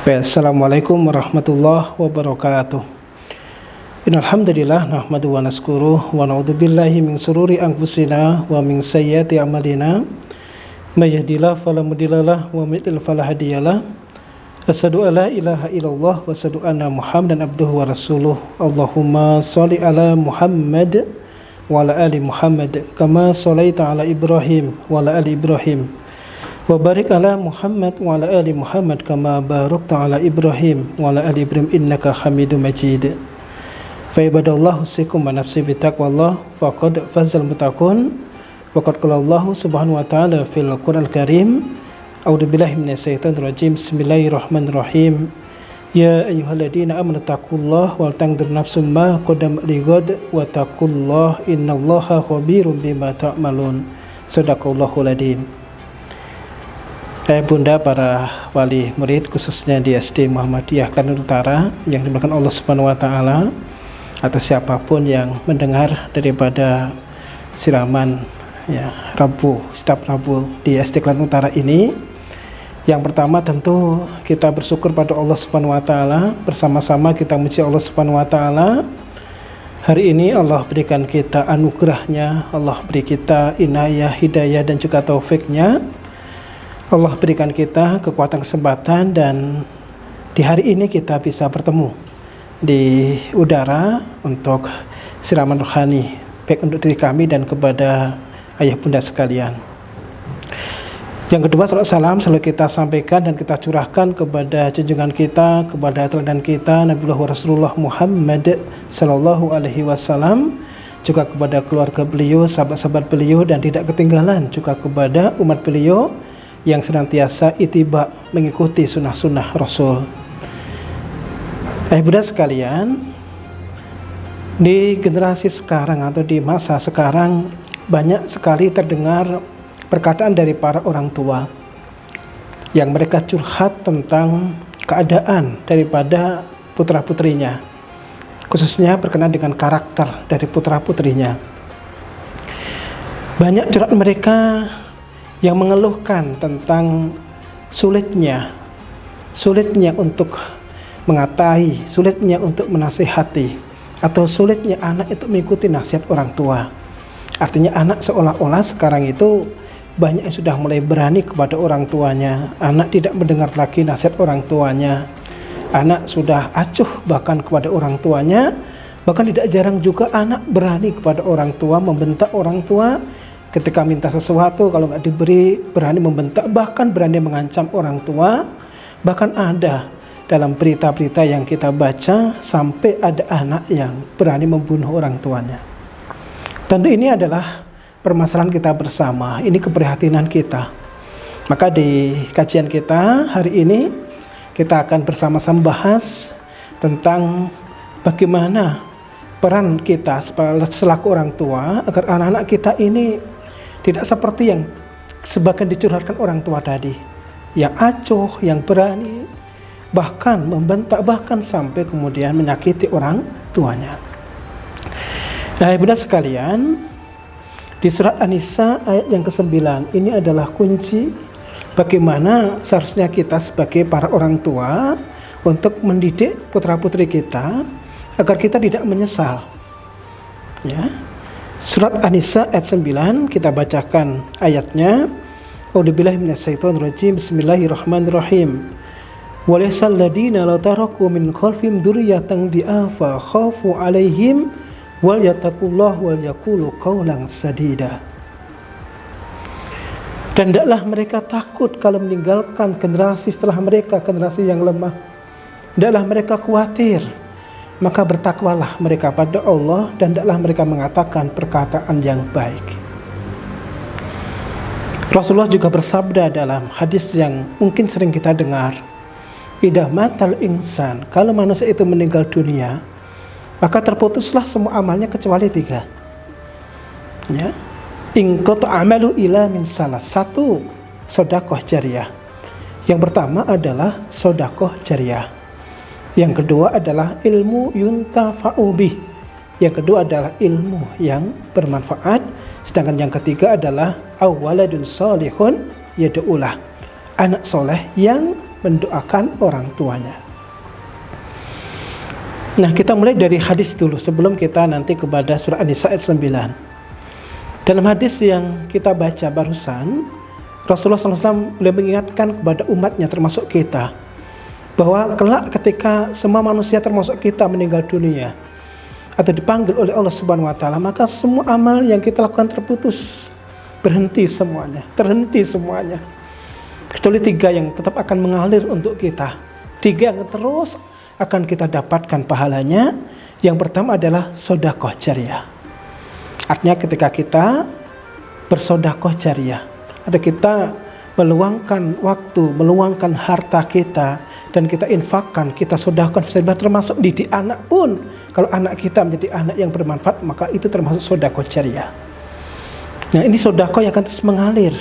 Assalamualaikum warahmatullahi wabarakatuh. Innalhamdulillah nahmadu wa naskuru wa na'udzubillahi min sururi anfusina wa min sayyiati a'malina. May yahdihillahu fala mudhillalah wa may yudlil fala hadiyalah. Asyhadu an la ilaha illallah wa asyhadu anna Muhammadan abduhu wa rasuluh. Allahumma shalli ala Muhammad wa ala ali Muhammad kama shallaita ala Ibrahim wa ala ali Ibrahim. Wa barik ala Muhammad wa ala ali Muhammad kama barakta ala Ibrahim wa ala ali Ibrahim innaka Hamidum Majid. Fa ibadallahu usikum wa nafsi bi taqwallah faqad fazal muttaqun. Wa qad qala Allah subhanahu wa ta'ala fil Qur'anil Karim. A'udzu billahi minasyaitonir rajim. Bismillahirrahmanirrahim. Ya ayyuhalladzina amanu taqullaha wal tanzur nafsum ma qaddamat lighad wa taqullaha innallaha khabirum bima ta'malun. Shadaqallahul adzim. Bunda, para wali murid khususnya di SD Muhammadiyah Kalimantan Utara yang dimuliakan Allah Subhanahu wa taala, atau siapapun yang mendengar daripada siraman setiap Rabu di SD Kalimantan Utara ini. Yang pertama tentu kita bersyukur pada Allah Subhanahu wa taala, bersama-sama kita memuji Allah Subhanahu wa taala. Hari ini Allah berikan kita anugerahnya, Allah beri kita inayah, hidayah dan juga taufiknya. Allah berikan kita kekuatan, kesempatan, dan di hari ini kita bisa bertemu di udara untuk siraman rohani, baik untuk diri kami dan kepada ayah bunda sekalian. Yang kedua, salam salam selalu kita sampaikan dan kita curahkan kepada junjungan kita, kepada teladan kita Nabiullah Rasulullah Muhammad sallallahu alaihi wasallam, juga kepada keluarga beliau, sahabat-sahabat beliau, dan tidak ketinggalan juga kepada umat beliau yang senantiasa ittiba mengikuti sunnah-sunnah Rasul. Bunda sekalian, di generasi sekarang atau di masa sekarang banyak sekali terdengar perkataan dari para orang tua yang mereka curhat tentang keadaan daripada putra-putrinya, khususnya berkenaan dengan karakter dari putra-putrinya. Banyak curhat mereka yang mengeluhkan tentang sulitnya untuk mengatai, sulitnya untuk menasihati, atau sulitnya anak itu mengikuti nasihat orang tua. Artinya anak seolah-olah sekarang itu banyak yang sudah mulai berani kepada orang tuanya. Anak tidak mendengar lagi nasihat orang tuanya. Anak sudah acuh bahkan kepada orang tuanya. Bahkan tidak jarang juga anak berani kepada orang tua, membentak orang tua. Ketika minta sesuatu, kalau nggak diberi, berani membentak, bahkan berani mengancam orang tua. Bahkan ada dalam berita-berita yang kita baca, sampai ada anak yang berani membunuh orang tuanya. Tentu ini adalah permasalahan kita bersama, ini keprihatinan kita. Maka di kajian kita hari ini, kita akan bersama-sama bahas tentang bagaimana peran kita selaku orang tua agar anak-anak kita ini tidak seperti yang sebagian dicurhatkan orang tua tadi, yang acuh, yang berani, bahkan membentak, bahkan sampai kemudian menyakiti orang tuanya. Nah, Bunda sekalian, di surat An-Nisa ayat yang ke-9 ini adalah kunci bagaimana seharusnya kita sebagai para orang tua untuk mendidik putra-putri kita agar kita tidak menyesal. Ya. Surat An-Nisa ayat 9, kita bacakan ayatnya. A'udzubillahi minasyaitonir rajim. Bismillahirrahmanirrahim. Walaysal ladina la taraku min khalfihim dzurriyyatan di'afa khafu 'alaihim wal yattaqullah wal yaqulu qawlan sadida. Dan tidaklah mereka takut kalau meninggalkan generasi setelah mereka, generasi yang lemah. Tidaklah mereka khawatir, maka bertakwalah mereka pada Allah dan hendaklah mereka mengatakan perkataan yang baik. Rasulullah juga bersabda dalam hadis yang mungkin sering kita dengar, idza matal insan, kalau manusia itu meninggal dunia, maka terputuslah semua amalnya kecuali 3. Ya. In qata amalu ila min salah, 1 sedekah jariyah. Yang pertama adalah sedekah jariyah. Yang kedua adalah ilmu yuntafa'u bih. Yang kedua adalah ilmu yang bermanfaat. Sedangkan yang ketiga adalah awaladun salihun yad'ulah, anak soleh yang mendoakan orang tuanya. Nah, kita mulai dari hadis dulu sebelum kita nanti kepada surah An-Nisa ayat 9. Dalam hadis yang kita baca barusan, Rasulullah SAW beliau mengingatkan kepada umatnya termasuk kita bahwa kelak ketika semua manusia termasuk kita meninggal dunia atau dipanggil oleh Allah Subhanahu wa taala, maka semua amal yang kita lakukan terputus, terhenti semuanya. Kecuali 3 yang tetap akan mengalir untuk kita. 3 yang terus akan kita dapatkan pahalanya. Yang pertama adalah sedekah jariyah. Artinya ketika kita bersedekah jariyah, ada kita meluangkan waktu, meluangkan harta kita dan kita infakkan, kita sedekahkan, termasuk didik anak pun. Kalau anak kita menjadi anak yang bermanfaat, maka itu termasuk sedekah jariyah. Nah, ini sedekah yang akan terus mengalir.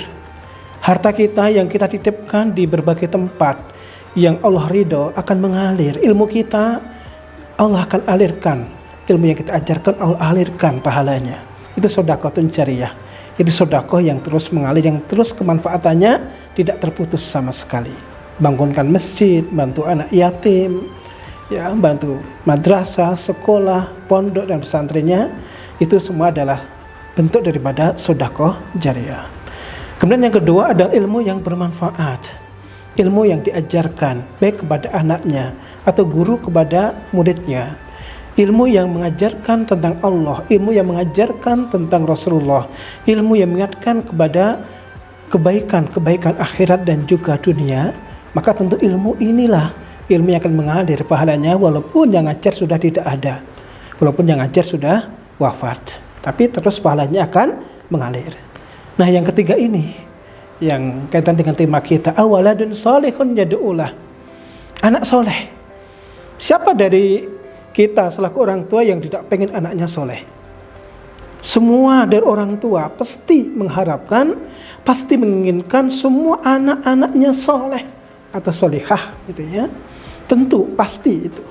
Harta kita yang kita titipkan di berbagai tempat yang Allah ridho akan mengalir. Ilmu kita Allah akan alirkan, ilmu yang kita ajarkan Allah alirkan pahalanya. Itu sedekahun jariyah. Itu sedekah yang terus mengalir, yang terus kemanfaatannya tidak terputus sama sekali. Bangunkan masjid, bantu anak yatim, ya, bantu madrasah, sekolah, pondok dan pesantrennya, itu semua adalah bentuk daripada sedekah jariyah. Kemudian yang kedua adalah ilmu yang bermanfaat. Ilmu yang diajarkan baik kepada anaknya atau guru kepada muridnya. Ilmu yang mengajarkan tentang Allah, ilmu yang mengajarkan tentang Rasulullah, ilmu yang mengingatkan kepada kebaikan akhirat dan juga dunia. Maka tentu ilmu inilah ilmu yang akan mengalir pahalanya, walaupun yang ngajar sudah tidak ada, walaupun yang ngajar sudah wafat, tapi terus pahalanya akan mengalir. Nah, yang ketiga ini yang kaitan dengan tema kita, awaladun salihun yad'ulah. Anak soleh. Siapa dari kita selaku orang tua yang tidak pengen anaknya soleh? Semua dari orang tua pasti mengharapkan, pasti menginginkan semua anak-anaknya soleh atau solihah gitu ya. Tentu pasti itu.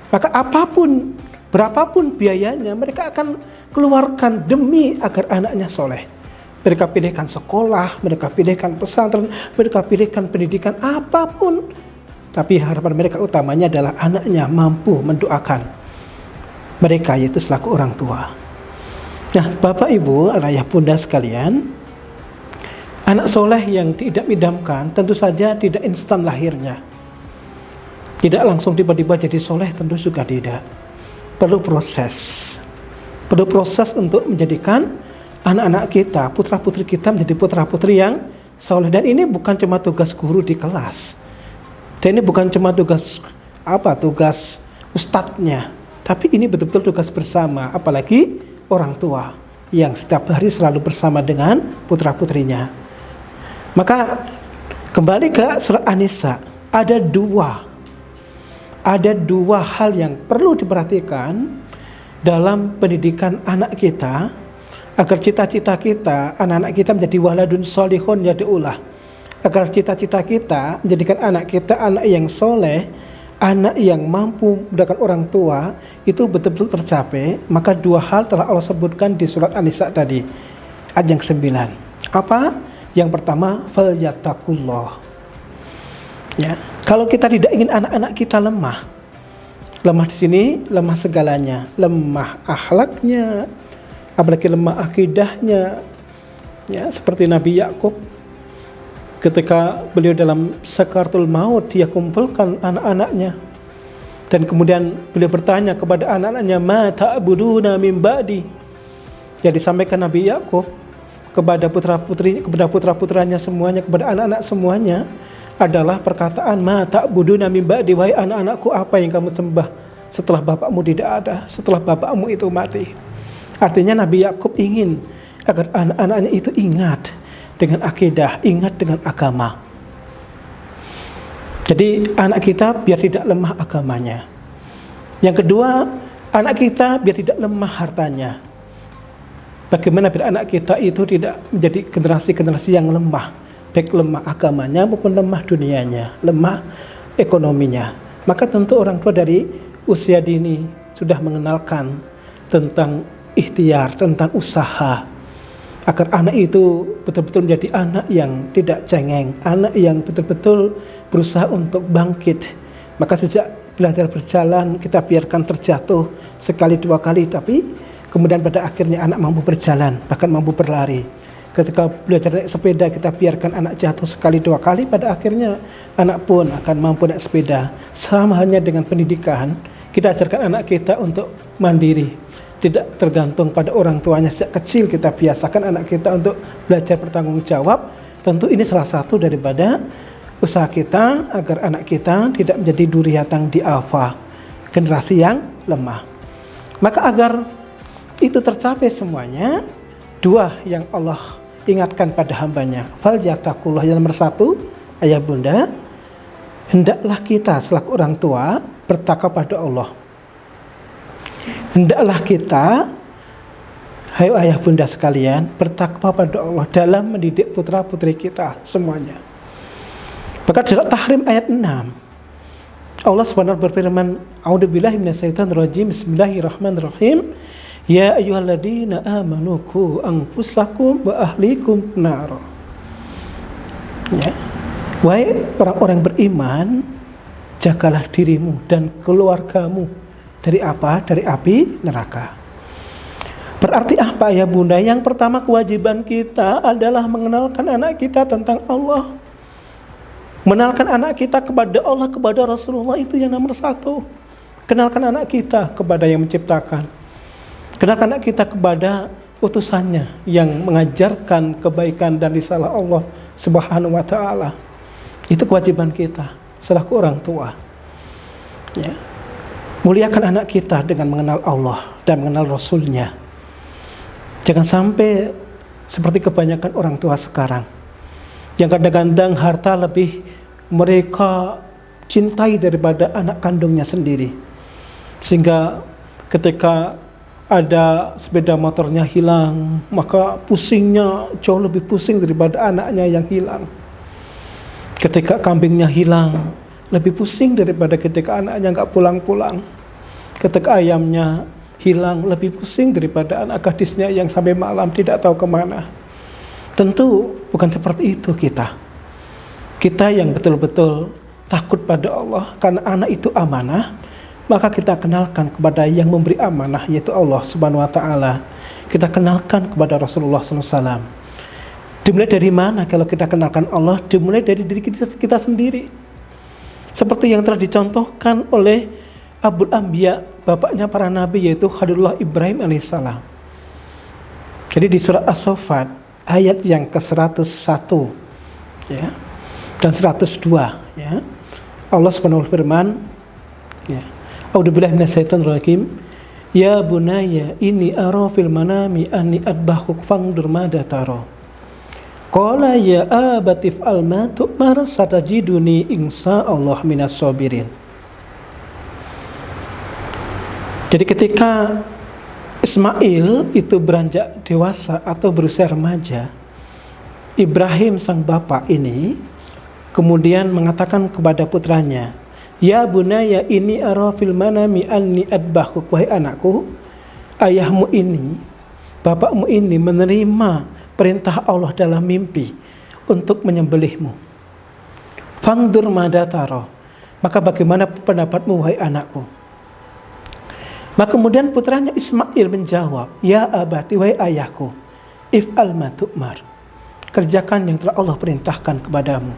Maka apapun, berapapun biayanya mereka akan keluarkan demi agar anaknya soleh. Mereka pilihkan sekolah, mereka pilihkan pesantren, mereka pilihkan pendidikan apapun. Tapi harapan mereka utamanya adalah anaknya mampu mendoakan mereka, yaitu selaku orang tua. Nah, Bapak Ibu, ayah bunda sekalian, anak soleh yang tidak idamkan tentu saja tidak instan lahirnya. Tidak langsung tiba-tiba jadi soleh, tentu juga tidak. Perlu proses. Perlu proses untuk menjadikan anak-anak kita, putra-putri kita menjadi putra-putri yang soleh. Dan ini bukan cuma tugas guru di kelas. Dan ini bukan cuma tugas ustadznya. Tapi ini betul-betul tugas bersama. Apalagi orang tua yang setiap hari selalu bersama dengan putra-putrinya. Maka kembali ke surat An-Nisa, ada dua hal yang perlu diperhatikan dalam pendidikan anak kita, agar cita-cita kita, anak-anak kita menjadi waladun solihun yad'ulah. Agar cita-cita kita menjadikan anak kita anak yang soleh, anak yang mampu mendoakan orang tua, itu betul-betul tercapai. Maka 2 hal telah Allah sebutkan di surat An-Nisa tadi, ayat yang 9. Apa? Yang pertama, falyattaqullah. Ya, kalau kita tidak ingin anak-anak kita lemah di sini lemah segalanya, lemah akhlaknya, apalagi lemah akidahnya, ya, seperti Nabi Yakub ketika beliau dalam sakaratul maut, dia kumpulkan anak-anaknya dan kemudian beliau bertanya kepada anak-anaknya, ma ta'buduna min ba'di. Jadi sampaikan Nabi Yakub kepada putra-putranya semuanya, kepada anak-anak semuanya adalah perkataan, ma ta'buduna min ba'di, wahai anak-anakku, apa yang kamu sembah setelah bapakmu tidak ada, setelah bapakmu itu mati. Artinya Nabi Yakub ingin agar anak-anaknya itu ingat dengan akidah, ingat dengan agama. Jadi anak kita biar tidak lemah agamanya. Yang kedua, anak kita biar tidak lemah hartanya. Bagaimana biar anak kita itu tidak menjadi generasi-generasi yang lemah, baik lemah agamanya maupun lemah dunianya, lemah ekonominya. Maka tentu orang tua dari usia dini sudah mengenalkan tentang ikhtiar, tentang usaha, agar anak itu betul-betul menjadi anak yang tidak cengeng, anak yang betul-betul berusaha untuk bangkit. Maka sejak belajar berjalan kita biarkan terjatuh sekali dua kali, tapi kemudian pada akhirnya anak mampu berjalan, bahkan mampu berlari. Ketika belajar naik sepeda kita biarkan anak jatuh sekali dua kali, pada akhirnya anak pun akan mampu naik sepeda. Sama halnya dengan pendidikan, kita ajarkan anak kita untuk mandiri, tidak tergantung pada orang tuanya. Sejak kecil kita biasakan anak kita untuk belajar bertanggung jawab. Tentu ini salah satu daripada usaha kita agar anak kita tidak menjadi duriyatan di'afa, generasi yang lemah. Maka agar itu tercapai semuanya, dua yang Allah ingatkan pada hambanya. Fal yattaqullah, yang nomor satu, ayah bunda, hendaklah kita selaku orang tua bertakwa pada Allah. Hendaklah kita, hai ayah bunda sekalian, bertakwa pada Allah dalam mendidik putra putri kita semuanya. Maka dalam Tahrim ayat 6 Allah SWT berfirman, A'udzubillahi minasyaitonirrajim, Bismillahirrahmanirrahim, Ya ayyuhalladzina amanu qu anfusakum wa ahlikum nar. Ya. Wahai orang-orang beriman, jagalah dirimu dan keluargamu dari apa? Dari api neraka. Berarti apa ya bunda? Yang pertama kewajiban kita adalah mengenalkan anak kita tentang Allah. Mengenalkan anak kita kepada Allah, kepada Rasulullah, itu yang nomor satu. Kenalkan anak kita kepada yang menciptakan. Kenalkan anak kita kepada utusannya yang mengajarkan kebaikan dan risalah Allah Subhanahu wa ta'ala. Itu kewajiban kita selaku orang tua. Ya. Muliakan anak kita dengan mengenal Allah dan mengenal Rasulnya. Jangan sampai seperti kebanyakan orang tua sekarang, yang kadang-kadang harta lebih mereka cintai daripada anak kandungnya sendiri. Sehingga ketika ada sepeda motornya hilang, maka pusingnya jauh lebih pusing daripada anaknya yang hilang. Ketika kambingnya hilang, lebih pusing daripada ketika anaknya nggak pulang-pulang. Ketika ayamnya hilang, lebih pusing daripada anak gadisnya yang sampai malam tidak tahu kemana. Tentu bukan seperti itu kita. Kita yang betul-betul takut pada Allah, karena anak itu amanah, maka kita kenalkan kepada yang memberi amanah, yaitu Allah Subhanahu wa ta'ala. Kita kenalkan kepada Rasulullah SAW. Dimulai dari mana kalau kita kenalkan Allah? Dimulai dari diri kita sendiri. Seperti yang telah dicontohkan oleh Abul Anbiya, bapaknya para nabi, yaitu Khalilullah Ibrahim alaihissalam. Jadi di surat As-Saffat ayat yang ke-101 ya, dan 102 ya, Allah Subhanahu wa firman ya, A'udzubillahi minasyaitonirrajim, Ya bunayya inni ara fil manami anni adbahuk fangdur madza tara. Qala ya abati fa'al ma tu'mar satajiduni insyaallah minas sabirin. Jadi ketika Ismail itu beranjak dewasa atau berusia remaja, Ibrahim sang bapak ini kemudian mengatakan kepada putranya, Ya bunaya ini ara fil manami anni adbahuk, wahai anakku, ayahmu ini, bapakmu ini menerima perintah Allah dalam mimpi untuk menyembelihmu. Fangdur madza tara, maka bagaimana pendapatmu wahai anakku? Maka kemudian putranya Ismail menjawab, Ya abati, wahai ayahku, if'al ma tu'mar, kerjakan yang telah Allah perintahkan kepadamu.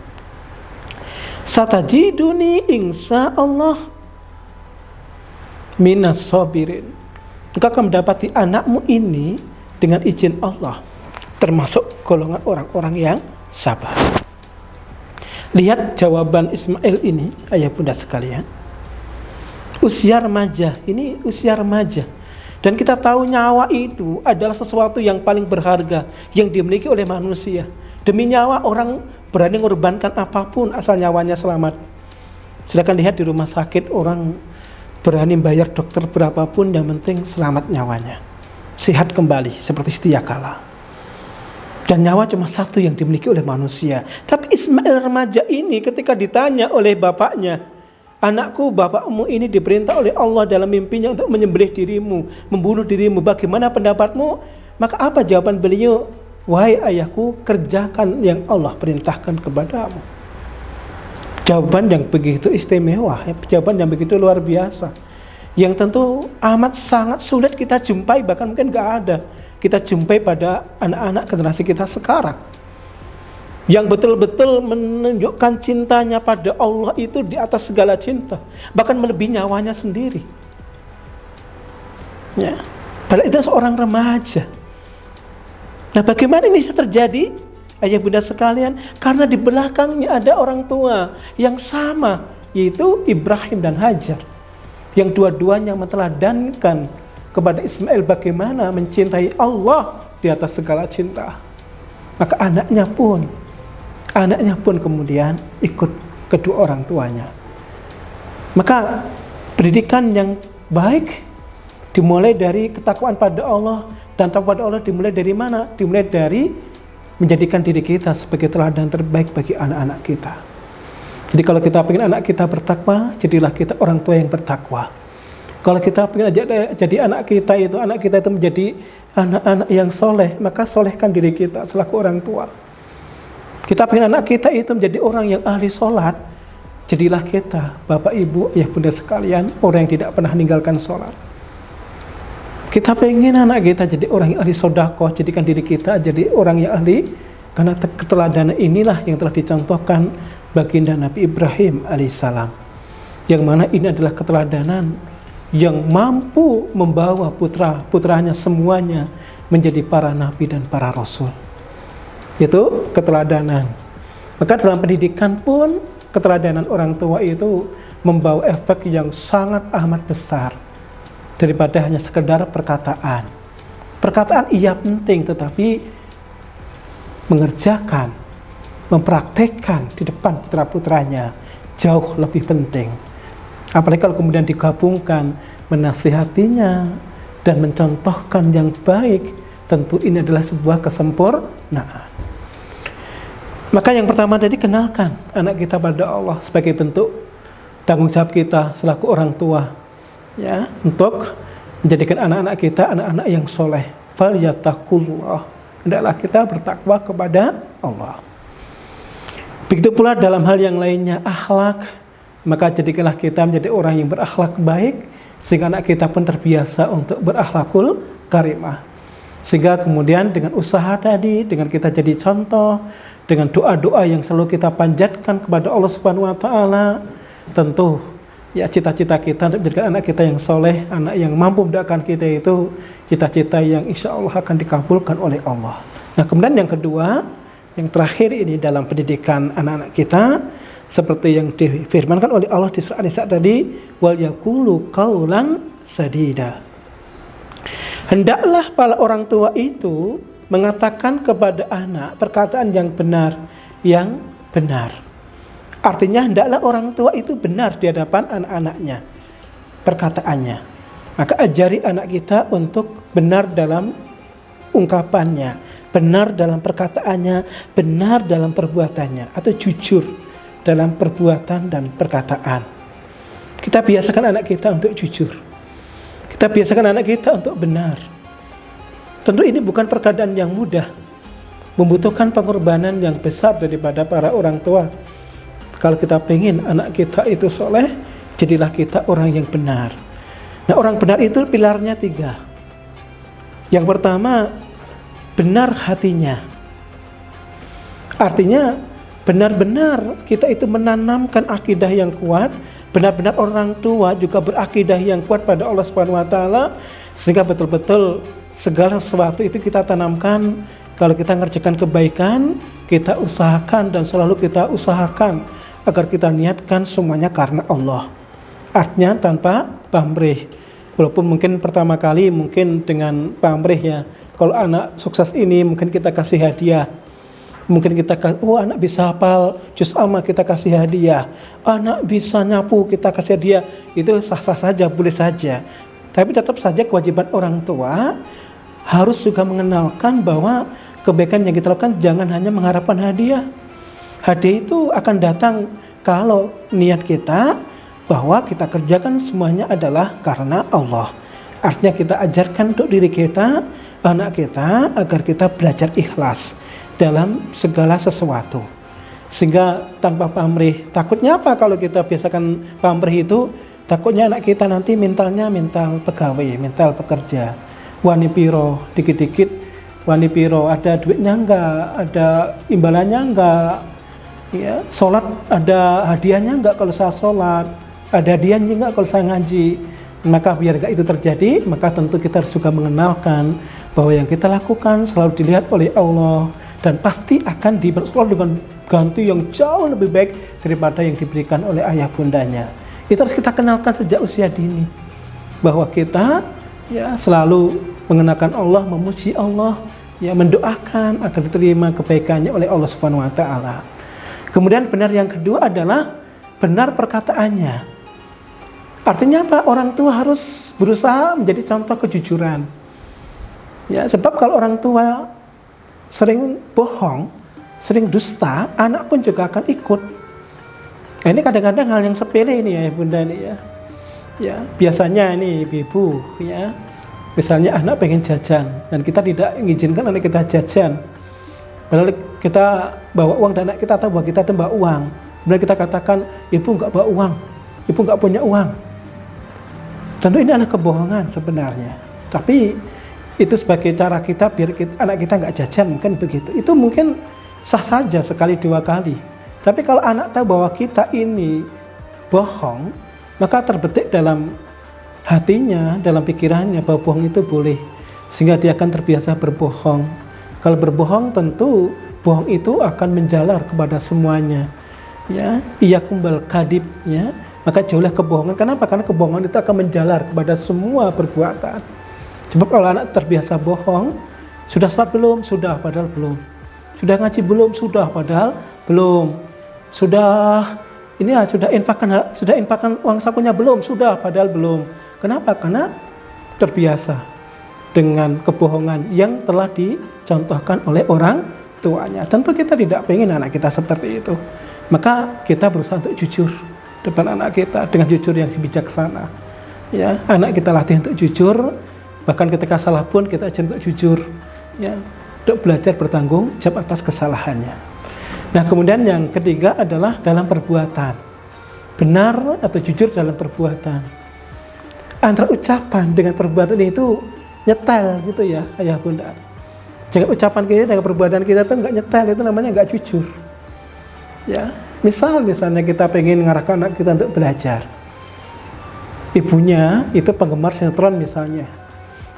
Satajiduni insyaallah minas sabirin, engkau akan mendapati anakmu ini dengan izin Allah termasuk golongan orang-orang yang sabar. Lihat jawaban Ismail ini, ayah bunda sekalian. Usia remaja, ini usia remaja. Dan kita tahu nyawa itu adalah sesuatu yang paling berharga yang dimiliki oleh manusia. Demi nyawa orang berani mengorbankan apapun asal nyawanya selamat. Silakan lihat di rumah sakit, orang berani bayar dokter berapapun, yang penting selamat nyawanya, sehat kembali seperti sedia kala. Dan nyawa cuma satu yang dimiliki oleh manusia. Tapi Ismail remaja ini ketika ditanya oleh bapaknya, anakku, bapakmu ini diperintah oleh Allah dalam mimpinya untuk menyembelih dirimu, membunuh dirimu, bagaimana pendapatmu? Maka apa jawaban beliau? wahai ayahku, kerjakan yang Allah perintahkan kepadamu. Jawaban yang begitu istimewa, jawaban yang begitu luar biasa, yang tentu amat sangat sulit kita jumpai, bahkan mungkin gak ada kita jumpai pada anak-anak generasi kita sekarang, yang betul-betul menunjukkan cintanya pada Allah itu di atas segala cinta, bahkan melebihi nyawanya sendiri. Ya, padahal itu seorang remaja. Nah, bagaimana ini bisa terjadi? Ayah bunda sekalian, karena di belakangnya ada orang tua yang sama, yaitu Ibrahim dan Hajar, yang dua-duanya menteladankan kepada Ismail bagaimana mencintai Allah di atas segala cinta. Maka anaknya pun kemudian ikut kedua orang tuanya. Maka pendidikan yang baik dimulai dari ketakwaan pada Allah, dan takwa pada Allah dimulai dari mana? Dimulai dari menjadikan diri kita sebagai teladan terbaik bagi anak-anak kita. Jadi kalau kita ingin anak kita bertakwa, jadilah kita orang tua yang bertakwa. Kalau kita ingin jadi anak kita itu menjadi anak-anak yang soleh, maka solehkan diri kita selaku orang tua. Kita ingin anak kita itu menjadi orang yang ahli sholat, jadilah kita, bapak ibu, ayah bunda sekalian, orang yang tidak pernah meninggalkan sholat. Kita pengen anak kita jadi orang yang ahli sodakoh, jadikan diri kita jadi orang yang ahli, karena keteladanan inilah yang telah dicontohkan baginda Nabi Ibrahim alaihissalam, yang mana ini adalah keteladanan yang mampu membawa putranya semuanya menjadi para nabi dan para rasul. Itu keteladanan. Maka dalam pendidikan pun keteladanan orang tua itu membawa efek yang sangat amat besar daripada hanya sekedar perkataan. Perkataan iya penting, tetapi mengerjakan, mempraktekkan di depan putra-putranya jauh lebih penting. Apalagi kalau kemudian digabungkan menasihatinya dan mencontohkan yang baik, tentu ini adalah sebuah kesempurnaan. Maka yang pertama tadi, kenalkan anak kita pada Allah sebagai bentuk tanggung jawab kita selaku orang tua, ya, untuk menjadikan anak-anak kita anak-anak yang soleh. Falyattaqullah, hendaklah kita bertakwa kepada Allah. Begitu pula dalam hal yang lainnya, akhlak, maka jadikanlah kita menjadi orang yang berakhlak baik, sehingga anak kita pun terbiasa untuk berakhlakul karimah. Sehingga kemudian dengan usaha tadi, dengan kita jadi contoh, dengan doa-doa yang selalu kita panjatkan kepada Allah Subhanahu wa taala, tentu ya cita-cita kita untuk menjadikan anak kita yang soleh, anak yang mampu mendoakan kita itu cita-cita yang insya Allah akan dikabulkan oleh Allah. Nah, kemudian yang kedua, yang terakhir ini dalam pendidikan anak-anak kita, seperti yang difirmankan oleh Allah di surah An-Nisa tadi, wal yaqulu qaulan sadida. Hendaklah para orang tua itu mengatakan kepada anak perkataan yang benar, Artinya hendaklah orang tua itu benar di hadapan anak-anaknya perkataannya. Maka ajari anak kita untuk benar dalam ungkapannya, benar dalam perkataannya, benar dalam perbuatannya, atau jujur dalam perbuatan dan perkataan. Kita biasakan anak kita untuk jujur. Kita biasakan anak kita untuk benar. Tentu ini bukan perkadaan yang mudah, membutuhkan pengorbanan yang besar daripada para orang tua. Kalau kita pengen anak kita itu soleh, jadilah kita orang yang benar. Nah, orang benar itu pilarnya 3. Yang pertama, benar hatinya. Artinya benar-benar kita itu menanamkan akidah yang kuat, benar-benar orang tua juga berakidah yang kuat pada Allah Subhanahu wa taala, sehingga betul-betul segala sesuatu itu kita tanamkan. Kalau kita ngerjakan kebaikan, kita usahakan dan selalu kita usahakan agar kita niatkan semuanya karena Allah. Artinya tanpa pamrih. Walaupun mungkin pertama kali mungkin dengan pamrih ya. Kalau anak sukses ini mungkin kita kasih hadiah. Mungkin kita anak bisa hafal juz amma, kita kasih hadiah. Anak bisa nyapu, kita kasih hadiah. Itu sah-sah saja, boleh saja. Tapi tetap saja kewajiban orang tua harus juga mengenalkan bahwa kebaikan yang kita lakukan jangan hanya mengharapkan hadiah. Hadiah itu akan datang kalau niat kita bahwa kita kerjakan semuanya adalah karena Allah. Artinya kita ajarkan untuk diri kita anak kita agar kita belajar ikhlas dalam segala sesuatu. Sehingga tanpa pamrih, takutnya apa kalau kita biasakan pamrih itu, takutnya anak kita nanti mentalnya mental pegawai, mental pekerja. Wani piro, dikit-dikit wani piro, ada duitnya enggak, ada imbalannya enggak, ya, sholat ada hadiahnya enggak kalau saya sholat, ada hadiahnya enggak kalau saya ngaji. Maka biar enggak itu terjadi, maka tentu kita harus juga mengenalkan bahwa yang kita lakukan selalu dilihat oleh Allah dan pasti akan diperoleh dengan ganti yang jauh lebih baik daripada yang diberikan oleh ayah bundanya. Itu harus kita kenalkan sejak usia dini, bahwa kita ya selalu mengenalkan Allah, memuji Allah, ya mendoakan agar diterima kebaikannya oleh Allah Subhanahu wa taala. Kemudian benar yang kedua adalah benar perkataannya. Artinya apa? Orang tua harus berusaha menjadi contoh kejujuran. Ya, sebab kalau orang tua sering bohong, sering dusta, anak pun juga akan ikut. Nah, ini kadang-kadang hal yang sepele ini ya bunda ini ya. Ya, biasanya ini ibu-ibu ya, misalnya anak pengen jajan dan kita tidak mengizinkan anak kita jajan. Padahal kita bawa uang dan anak kita tahu bahwa kita bawa uang. Kemudian kita katakan, ibu nggak bawa uang, ibu nggak punya uang. Tentu ini adalah kebohongan sebenarnya. Tapi itu sebagai cara kita biar anak kita nggak jajan, mungkin begitu. Itu mungkin sah saja sekali dua kali. Tapi kalau anak tahu bahwa kita ini bohong, maka terbetik dalam hatinya, dalam pikirannya bahwa bohong itu boleh, sehingga dia akan terbiasa berbohong. Kalau berbohong tentu bohong itu akan menjalar kepada semuanya. Ya, iyyakum wal kadhib ya. Maka jauhlah kebohongan. Kenapa? Karena kebohongan itu akan menjalar kepada semua perbuatan. Sebab kalau anak terbiasa bohong, sudah sholat belum? Sudah, padahal belum. Sudah ngaji belum? Sudah, padahal belum. Sudah ini ya, sudah infakkan uang sakunya belum? Sudah, padahal belum. Kenapa? Karena terbiasa dengan kebohongan yang telah dicontohkan oleh orang tuanya. Tentu kita tidak ingin anak kita seperti itu. Maka kita berusaha untuk jujur depan anak kita dengan jujur yang bijaksana. Ya, anak kita latih untuk jujur, bahkan ketika salah pun kita ajar untuk jujur. Ya, untuk belajar bertanggung jawab atas kesalahannya. Nah, kemudian yang ketiga adalah dalam perbuatan. Benar atau jujur dalam perbuatan. Antara ucapan dengan perbuatan itu nyetel gitu ya, ayah bunda. Jangan ucapan kita dengan perbuatan kita tuh nggak nyetel, itu namanya nggak jujur. Ya, misalnya kita pengen ngarahkan anak kita untuk belajar. Ibunya itu penggemar sinetron misalnya.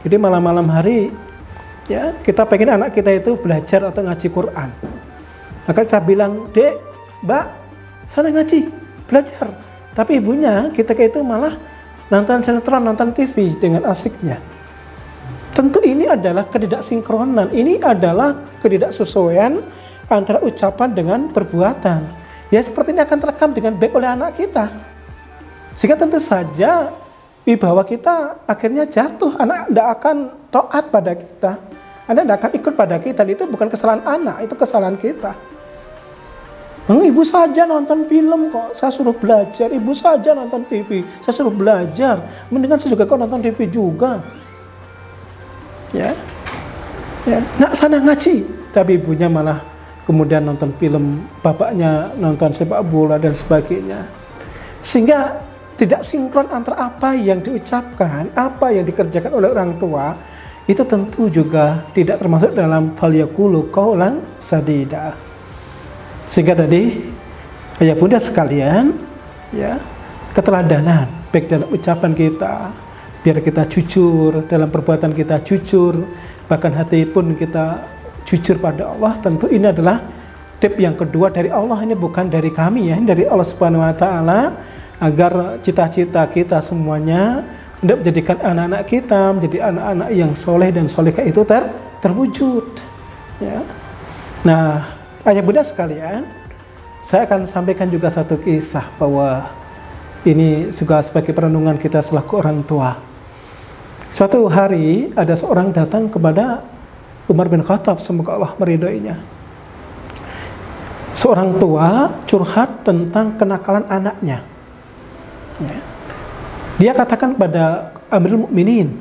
Jadi malam-malam hari ya kita pengen anak kita itu belajar atau ngaji Quran. Maka kita bilang, "Dek, Mbak, sana ngaji, belajar." Tapi ibunya kita itu malah nonton sinetron, nonton TV dengan asiknya. Tentu ini adalah ketidaksinkronan, ini adalah ketidaksesuaian antara ucapan dengan perbuatan. Ya seperti ini akan terekam dengan baik oleh anak kita. Sehingga tentu saja wibawa kita akhirnya jatuh, anak tidak akan taat pada kita. Anak tidak akan ikut pada kita, itu bukan kesalahan anak, itu kesalahan kita. Ibu saja nonton film kok, saya suruh belajar. Ibu saja nonton TV, saya suruh belajar. Mendingan saya juga kok nonton TV juga. Ya, nak sana ngaji. Tapi ibunya malah kemudian nonton film, bapaknya nonton sepak bola dan sebagainya. Sehingga tidak sinkron antara apa yang diucapkan, apa yang dikerjakan oleh orang tua, itu tentu juga tidak termasuk dalam falyaqulu qaulan sadida. Sehingga tadi ayah bunda sekalian, ya, keteladanan baik dalam ucapan kita, biar kita jujur, dalam perbuatan kita jujur, bahkan hati pun kita jujur pada Allah. Tentu ini adalah tip yang kedua dari Allah, ini bukan dari kami ya, ini dari Allah Subhanahu wa taala, agar cita-cita kita semuanya untuk menjadikan anak-anak kita menjadi anak-anak yang soleh dan solehah itu terwujud. Ya. Nah, ayah bunda sekalian, saya akan sampaikan juga satu kisah bahwa ini juga sebagai perenungan kita selaku orang tua. Suatu hari ada seorang datang kepada Umar bin Khattab, semoga Allah meridhoinya. Seorang tua curhat tentang kenakalan anaknya. Ya. Dia katakan kepada Amirul Mukminin,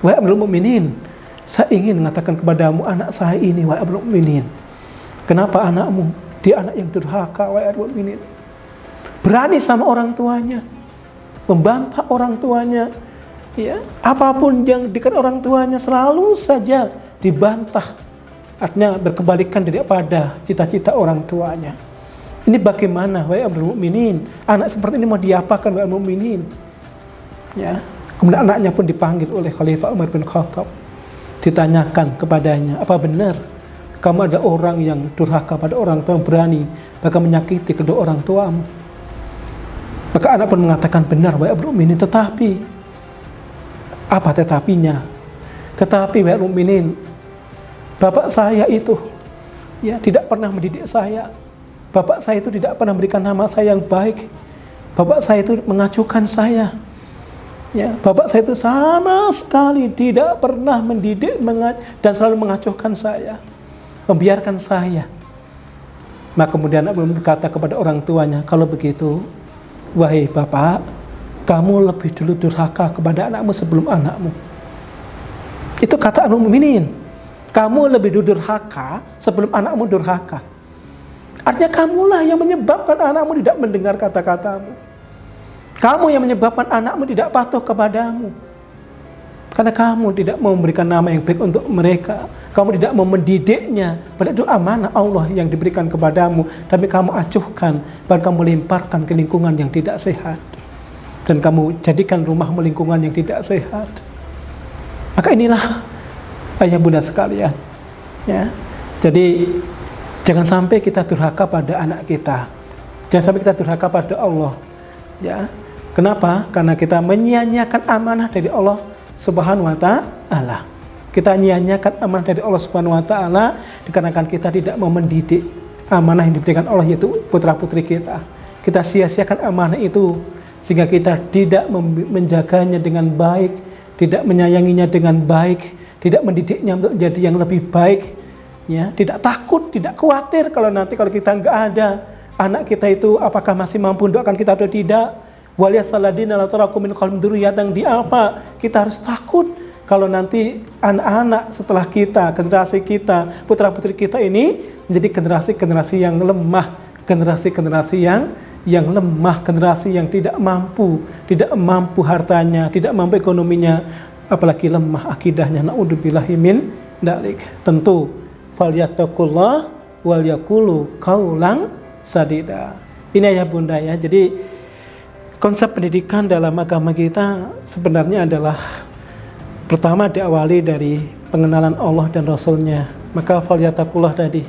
"Wahai Amirul Mukminin, Saya ingin mengatakan kepadamu, anak saya ini, wahai Amirul Mukminin. Kenapa anakmu? Dia anak yang durhaka, wahai Amirul Mukminin. Berani sama orang tuanya, membantah orang tuanya, ya, apapun yang dekat orang tuanya selalu saja dibantah. Artinya berkebalikan daripada cita-cita orang tuanya. Ini bagaimana, wahai Amirul Mukminin? Anak seperti ini mau diapakan, wahai Amirul Mukminin? Ya, kemudian anaknya pun dipanggil oleh Khalifah Umar bin Khattab. Ditanyakan kepadanya, apa benar kamu ada orang yang durhaka pada orang tua, yang berani bahkan menyakiti kedua orang tuamu? Maka anak pun mengatakan, benar wahai Amirul Mukminin. Tetapi apa tetapinya? Tetapi wahai Amirul Mukminin, bapak saya itu ya tidak pernah mendidik saya. Bapak saya itu tidak pernah memberikan nama saya yang baik. Bapak saya itu mengacuhkan saya. Ya, bapak saya itu sama sekali tidak pernah mendidik dan selalu mengacuhkan saya, membiarkan saya. Maka kemudian anak berkata kepada orang tuanya, kalau begitu, wahai bapak, kamu lebih dulu durhaka kepada anakmu sebelum anakmu. Itu kata Amirul Mukminin. Kamu lebih dulu durhaka sebelum anakmu durhaka. Artinya kamulah yang menyebabkan anakmu tidak mendengar kata-katamu. Kamu yang menyebabkan anakmu tidak patuh kepadamu. Karena kamu tidak mau memberikan nama yang baik untuk mereka. Kamu tidak mau mendidiknya. Padahal itu amanah Allah yang diberikan kepadamu. Tapi kamu acuhkan, bahkan kamu lemparkan ke lingkungan yang tidak sehat. Dan kamu jadikan rumahmu lingkungan yang tidak sehat. Maka inilah ayah bunda sekalian. Ya. Jadi jangan sampai kita durhaka pada anak kita. Jangan sampai kita durhaka pada Allah. Ya. Kenapa? Karena kita menyia-nyiakan amanah dari Allah Subhanahu wa taala. Kita menyia-nyiakan amanah dari Allah Subhanahu wa taala dikarenakan kita tidak mau mendidik amanah yang diberikan Allah, yaitu putra-putri kita. Kita sia-siakan amanah itu sehingga kita tidak menjaganya dengan baik, tidak menyayanginya dengan baik, tidak mendidiknya untuk menjadi yang lebih baik, ya, tidak takut, tidak khawatir kalau nanti kalau kita nggak ada, anak kita itu apakah masih mampu mendoakan kita atau tidak. Waliyasaladina la tarakum min qalbin dzurriyyatan, di apa kita harus takut kalau nanti anak-anak setelah kita, generasi kita, putra-putri kita ini menjadi generasi-generasi yang lemah, generasi-generasi yang lemah, generasi yang tidak mampu hartanya, tidak mampu ekonominya, apalagi lemah akidahnya. Naudzubillahi min dzalik. Tentu falyattaqullah wal yaqulu qaulan sadida. Ini ayah bunda ya. Jadi konsep pendidikan dalam agama kita sebenarnya adalah pertama diawali dari pengenalan Allah dan Rasulnya. Maka falyattaqullah tadi,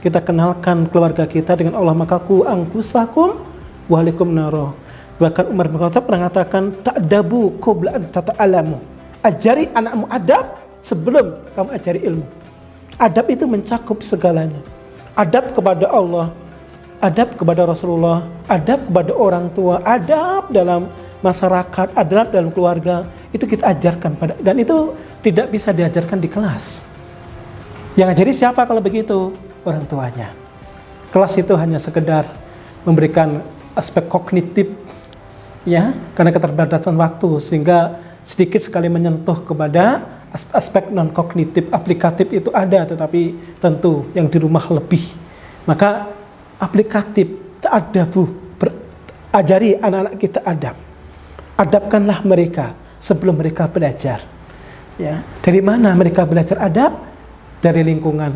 kita kenalkan keluarga kita dengan Allah. Maka ku anfusakum wa ahlikum naro. Bahkan Umar bin Khattab pernah mengatakan, ta'dabu qabla an tata'alamu. Ajari anakmu adab sebelum kamu ajari ilmu. Adab itu mencakup segalanya. Adab kepada Allah, adab kepada Rasulullah, adab kepada orang tua, adab dalam masyarakat, adab dalam keluarga, itu kita ajarkan dan itu tidak bisa diajarkan di kelas. Yang ngajari siapa kalau begitu? Orang tuanya. Kelas itu hanya sekedar memberikan aspek kognitif, ya, karena keterbatasan waktu, sehingga sedikit sekali menyentuh kepada aspek non kognitif, aplikatif itu ada, tetapi tentu yang di rumah lebih. Maka aplikatif, ta'adabu, ajari anak-anak kita adab. Adabkanlah mereka sebelum mereka belajar. Ya, dari mana mereka belajar adab? Dari lingkungan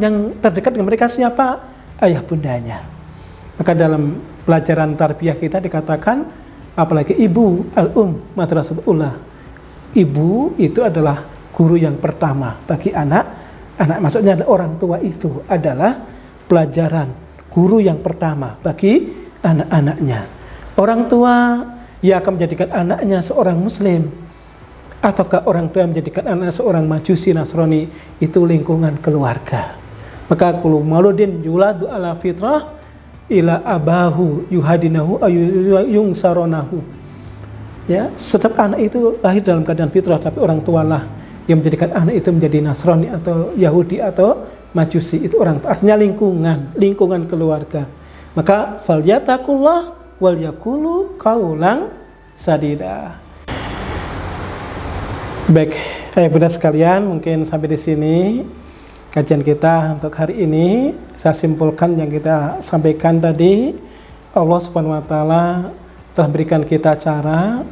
yang terdekat dengan mereka siapa? Ayah bundanya. Maka dalam pelajaran tarbiyah kita dikatakan, apalagi ibu al-um madrasatul ula. Ibu itu adalah guru yang pertama bagi anak. Maksudnya adalah orang tua itu adalah pelajaran, guru yang pertama bagi anak-anaknya. Orang tua yang akan menjadikan anaknya seorang muslim, ataukah orang tua yang menjadikan anaknya seorang majusi nasrani, itu lingkungan keluarga. Maka kullu mauludin yuladu ala fitrah ila abahu yuhadinahu yungsaronahu. Ya, setiap anak itu lahir dalam keadaan fitrah, tapi orang tualah yang menjadikan anak itu menjadi Nasrani atau Yahudi atau Majusi. Itu orang, artinya lingkungan keluarga. Maka falyattaqullah wal yaqulu qaulan sadida. Baik, Baik Bunda sekalian, mungkin sampai di sini kajian kita untuk hari ini. Saya simpulkan yang kita sampaikan tadi, Allah Subhanahu wa taala telah berikan kita cara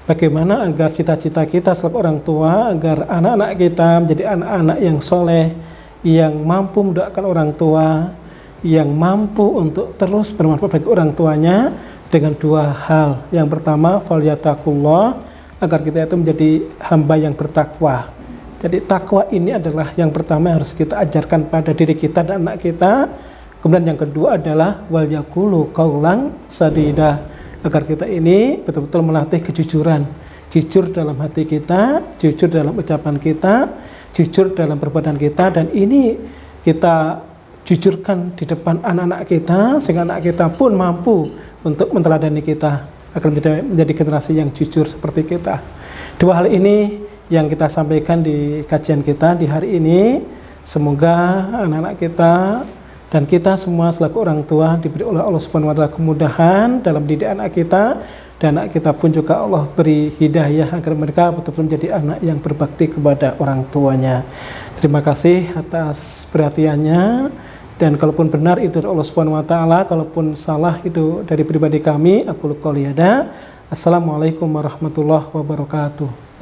bagaimana agar cita-cita kita selaku orang tua, agar anak-anak kita menjadi anak-anak yang soleh, yang mampu mendoakan orang tua, yang mampu untuk terus bermanfaat bagi orang tuanya dengan dua hal. Yang pertama, falyattaqullah, agar kita itu menjadi hamba yang bertakwa. Jadi takwa ini adalah yang pertama yang harus kita ajarkan pada diri kita dan anak kita. Kemudian yang kedua adalah wal yaqulu qaulan sadida, agar kita ini betul-betul melatih kejujuran, jujur dalam hati kita, jujur dalam ucapan kita, jujur dalam perbuatan kita, dan ini kita jujurkan di depan anak-anak kita sehingga anak kita pun mampu untuk meneladani kita agar menjadi generasi yang jujur seperti kita. Dua hal ini yang kita sampaikan di kajian kita di hari ini. Semoga anak-anak kita dan kita semua selaku orang tua diberi oleh Allah Subhanahu wa taala kemudahan dalam didik anak kita, dan anak kita pun juga Allah beri hidayah agar mereka betul-betul menjadi anak yang berbakti kepada orang tuanya. Terima kasih atas perhatiannya, dan kalaupun benar itu dari Allah Subhanahu wa taala, kalaupun salah itu dari pribadi kami. Aku qouli hada. Assalamualaikum warahmatullahi wabarakatuh.